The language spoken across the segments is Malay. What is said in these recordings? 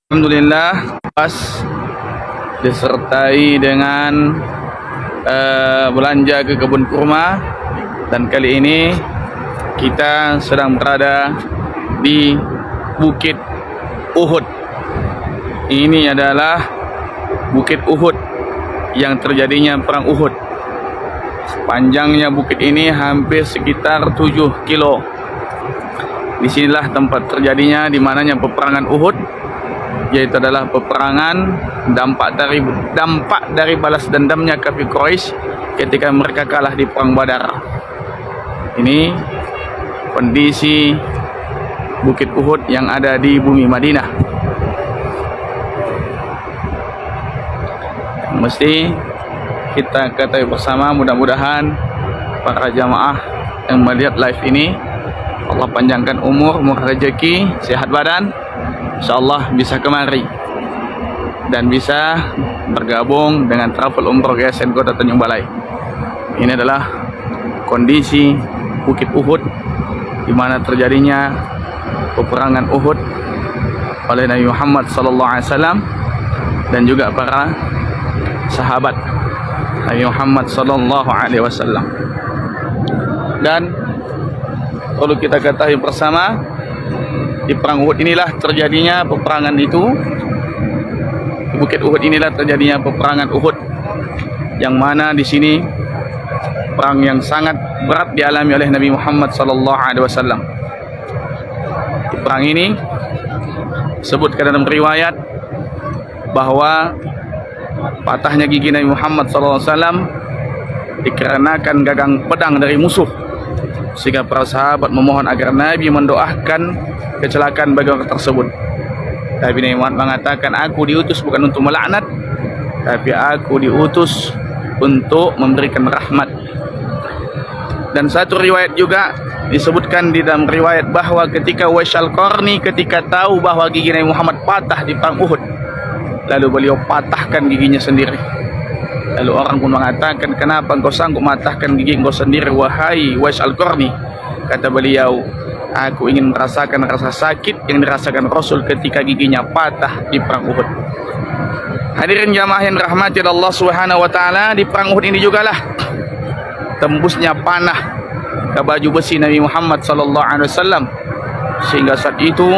Alhamdulillah pas disertai dengan belanja ke kebun kurma, dan kali ini kita sedang berada di Bukit Uhud. Ini adalah Bukit Uhud yang terjadinya perang Uhud. Panjangnya bukit ini hampir sekitar 7 kilo. Disinilah tempat terjadinya dimananya peperangan Uhud, yaitu adalah peperangan dampak dari balas dendamnya kafir Quraisy ketika mereka kalah di perang Badar. Ini kondisi Bukit Uhud yang ada di bumi Madinah. Mesti kita ketahui bersama, mudah-mudahan para jamaah yang melihat live ini Allah panjangkan umur, murah rezeki, sehat badan, insyaallah bisa kemari dan bisa bergabung dengan travel umroh GSN Kota Tanjung Balai. Ini adalah kondisi Bukit Uhud di mana terjadinya peperangan Uhud oleh Nabi Muhammad SAW dan juga para sahabat Nabi Muhammad SAW. Dan perlu kita ketahui bersama, di perang Uhud inilah terjadinya peperangan itu. Di Bukit Uhud inilah terjadinya peperangan Uhud, yang mana di sini perang yang sangat berat dialami oleh Nabi Muhammad SAW. Di perang ini disebutkan dalam riwayat bahwa patahnya gigi Nabi Muhammad SAW dikarenakan gagang pedang dari musuh, sehingga para sahabat memohon agar Nabi mendoakan kecelakaan bagi orang tersebut. Tapi Nabi Muhammad mengatakan, aku diutus bukan untuk melaknat, tapi aku diutus untuk memberikan rahmat. Dan satu riwayat juga disebutkan di dalam riwayat bahwa ketika Uwais Al-Qarni ketika tahu bahwa gigi Nabi Muhammad patah di perang Uhud, lalu beliau patahkan giginya sendiri. Lalu orang pun mengatakan, kenapa engkau sanggup matahkan gigi engkau sendiri, wahai Uwais Al-Qarni? Kata beliau, aku ingin merasakan rasa sakit yang dirasakan Rasul ketika giginya patah di perang Uhud. Hadirin jamaah yang dirahmati Allah Subhanahu wa taala, di perang Uhud ini jugalah tembusnya panah ke baju besi Nabi Muhammad SAW, sehingga saat itu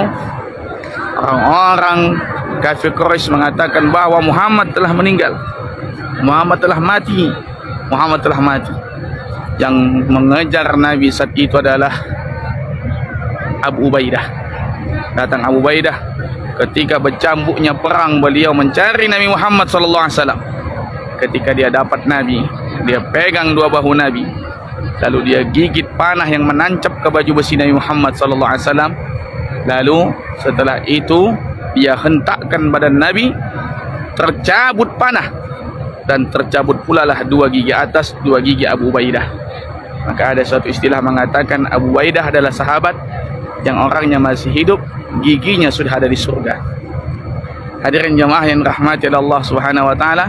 orang-orang kafir Quraisy mengatakan bahwa Muhammad telah meninggal, Muhammad telah mati, Muhammad telah mati. Yang mengejar Nabi saat itu adalah Abu Ubaidah. Datang Abu Ubaidah ketika bercambuknya perang, beliau mencari Nabi Muhammad SAW. Ketika dia dapat Nabi, dia pegang dua bahu Nabi, lalu dia gigit panah yang menancap ke baju besi Nabi Muhammad SAW. Lalu setelah itu dia hentakkan badan Nabi, tercabut panah, dan tercabut pula lah dua gigi atas, dua gigi Abu Ubaidah. Maka ada suatu istilah mengatakan Abu Ubaidah adalah sahabat yang orangnya masih hidup, giginya sudah ada di surga. Hadirin jamaah yang rahmati Allah Subhanahu wa taala,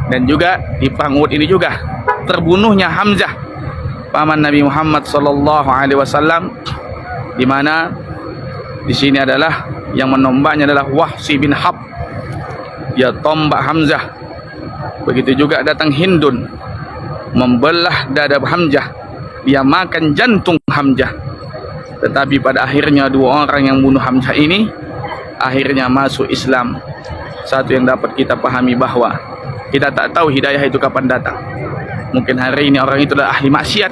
dan juga di perang Uhud ini juga terbunuhnya Hamzah, paman Nabi Muhammad SAW, di mana di sini adalah yang menombaknya adalah Wahsy bin Harb. Dia tombak Hamzah. Begitu juga datang Hindun membelah dada Hamzah, dia makan jantung Hamzah. Tetapi pada akhirnya dua orang yang bunuh Hamzah ini akhirnya masuk Islam. Satu yang dapat kita pahami bahwa kita tak tahu hidayah itu kapan datang. Mungkin hari ini orang itu adalah ahli maksiat,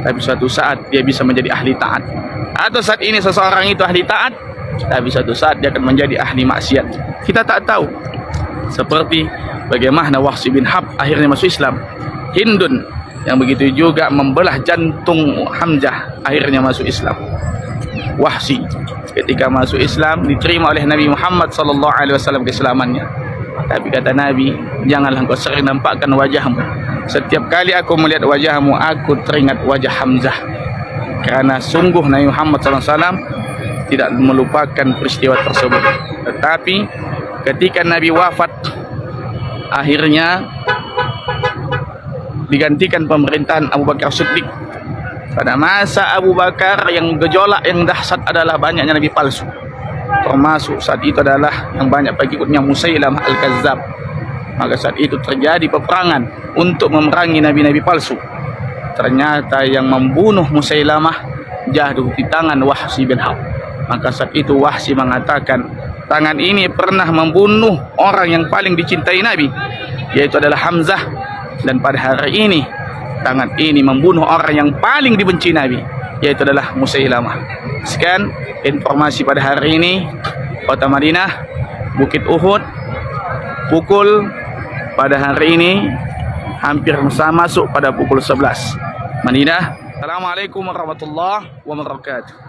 tapi suatu saat dia bisa menjadi ahli taat. Atau saat ini seseorang itu ahli taat, tapi suatu saat dia akan menjadi ahli maksiat. Kita tak tahu. Seperti bagaimana Wahsy bin Harb akhirnya masuk Islam, Hindun yang begitu juga membelah jantung Hamzah akhirnya masuk Islam. Wahsy ketika masuk Islam diterima oleh Nabi Muhammad SAW keislamannya. Tapi kata Nabi, janganlah engkau sering nampakkan wajahmu. Setiap kali aku melihat wajahmu, aku teringat wajah Hamzah. Karena sungguh Nabi Muhammad SAW tidak melupakan peristiwa tersebut. Tetapi ketika Nabi wafat, akhirnya digantikan pemerintahan Abu Bakar Siddiq. Pada masa Abu Bakar yang gejolak yang dahsyat adalah banyaknya nabi palsu. termasuk saat itu adalah yang banyak pengikutnya Musailamah Al-Kazzab. Maka saat itu terjadi peperangan untuk memerangi nabi-nabi palsu. Ternyata yang membunuh Musailamah jatuh di tangan Wahsy bin Harb. Maka saat itu Wahsy mengatakan, tangan ini pernah membunuh orang yang paling dicintai Nabi, yaitu adalah Hamzah. Dan pada hari ini tangan ini membunuh orang yang paling dibenci Nabi, yaitu adalah Musailamah. Sekian informasi pada hari ini. Kota Madinah, Bukit Uhud, pukul pada hari ini hampir masuk pada pukul 11. Madinah. Assalamualaikum warahmatullahi wabarakatuh.